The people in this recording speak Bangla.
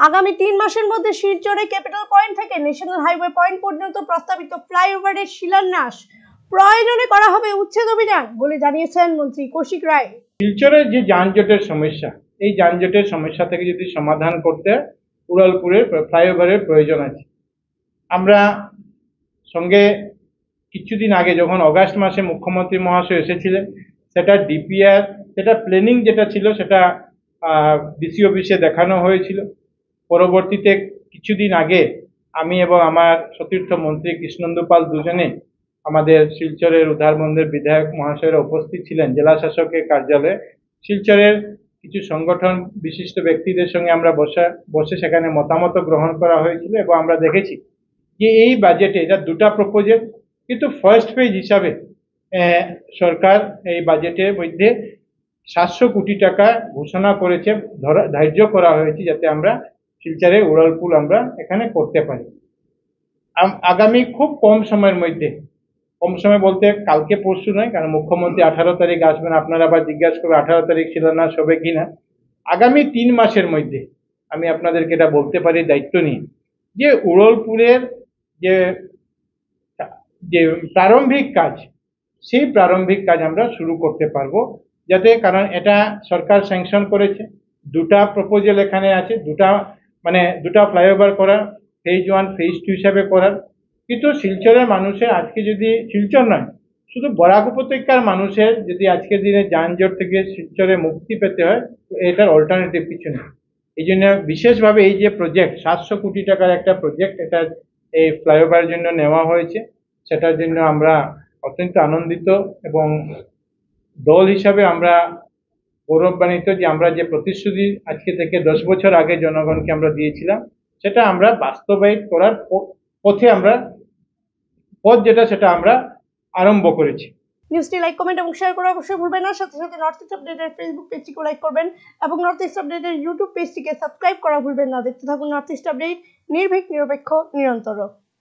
আগামী 3 মাসের মধ্যে শিলচরে ক্যাপিটাল পয়েন্ট থেকে ন্যাশনাল হাইওয়ে পয়েন্ট পর্যন্ত প্রস্তাবিত ফ্লাইওভারের শিলান্যাস, প্রয়োজনে করা হবে উচ্ছেদ অভিযান বলে জানিয়েছেন মন্ত্রী কৌশিক রায়। শিলচরের যে যানজটের সমস্যা, এই যানজটের সমস্যা থেকে যদি সমাধান করতে উড়ালপুরের ফ্লাইওভারের প্রয়োজন আছে। আমরা সঙ্গে কিছুদিন আগে যখন অগাস্ট মাসে মুখ্যমন্ত্রী মহাশয় এসেছিলেন, সেটা ডিপিআর, সেটা প্ল্যানিং যেটা ছিল সেটা ডিসি অফিসে দেখানো হয়েছিল। পরবর্তীতে কিছুদিন আগে আমি এবং আমার সতীর্থ মন্ত্রী কৃষ্ণেন্দু পাল দুজনে আমাদের শিলচরের উধারবন্দের বিধায়ক মহাশয়রা উপস্থিত ছিলেন জেলা শাসকের কার্যালয়ে। শিলচরের কিছু সংগঠন বিশিষ্ট ব্যক্তিদের সঙ্গে আমরা বসে সেখানে মতামত গ্রহণ করা হয়েছিল এবং আমরা দেখেছি যে এই বাজেটে এটা দুটা প্রপোজাল, কিন্তু ফার্স্ট ফেজ হিসাবে সরকার এই বাজেটের মধ্যে 700 কোটি টাকা ঘোষণা করেছে, ধার্য করা হয়েছে যাতে আমরা শিলচরে উড়ালপুল আমরা এখানে করতে পারি। আগামী খুব কম সময়ের মধ্যে, কম সময় বলতে কালকে পরশু নয়, কারণ মুখ্যমন্ত্রী 18 তারিখ আসবেন, আপনারা আবার জিজ্ঞাসা করবেন 18 তারিখ শিলান্যাস হবে কিনা। আগামী 3 মাসের মধ্যে আমি আপনাদেরকে এটা বলতে পারি দায়িত্ব নিয়ে যে উড়ালপুরের যে প্রারম্ভিক কাজ, সেই প্রারম্ভিক কাজ আমরা শুরু করতে পারবো, যাতে, কারণ এটা সরকার স্যাংশন করেছে, দুটা প্রপোজাল এখানে আছে, দুটা ফ্লাইওভার করা, ফেজ 1 ফেজ 2 হিসাবে করার। কিন্তু শিলচরের মানুষের আজকে যদি, শিলচর নয় শুধু বরাক উপত্যকার মানুষের যদি আজকের দিনে যানজট থেকে শিলচরে মুক্তি পেতে হয়, এটার অল্টারনেটিভ কিছু নেই। এই জন্য বিশেষভাবে এই যে প্রজেক্ট 700 কোটি টাকার একটা প্রজেক্ট, এটা এই ফ্লাইওভারের জন্য নেওয়া হয়েছে, সেটার জন্য আমরা অত্যন্ত আনন্দিত এবং দল হিসাবে আমরা গৌরবান্বিত যে আমরা যে প্রতিশ্রুতি আজকে থেকে 10 বছর আগে জনগণকে আমরা দিয়েছিলাম, সেটা আমরা বাস্তবায়িত করার পথে সেটা আমরা আরম্ভ করেছি। নিউজটি লাইক, কমেন্ট এবং শেয়ার করা অবশ্যই ভুলবেন না। সাথে সাথে নর্থ ইস্ট আপডেটের ফেসবুক পেজটিকে লাইক করবেন এবং নর্থ ইস্ট আপডেটের ইউটিউব পেজটিকে সাবস্ক্রাইব করা ভুলবেন না। দেখতে থাকুন নর্থ ইস্ট আপডেট, নির্ভীক, নিরপেক্ষ, নিরন্তর।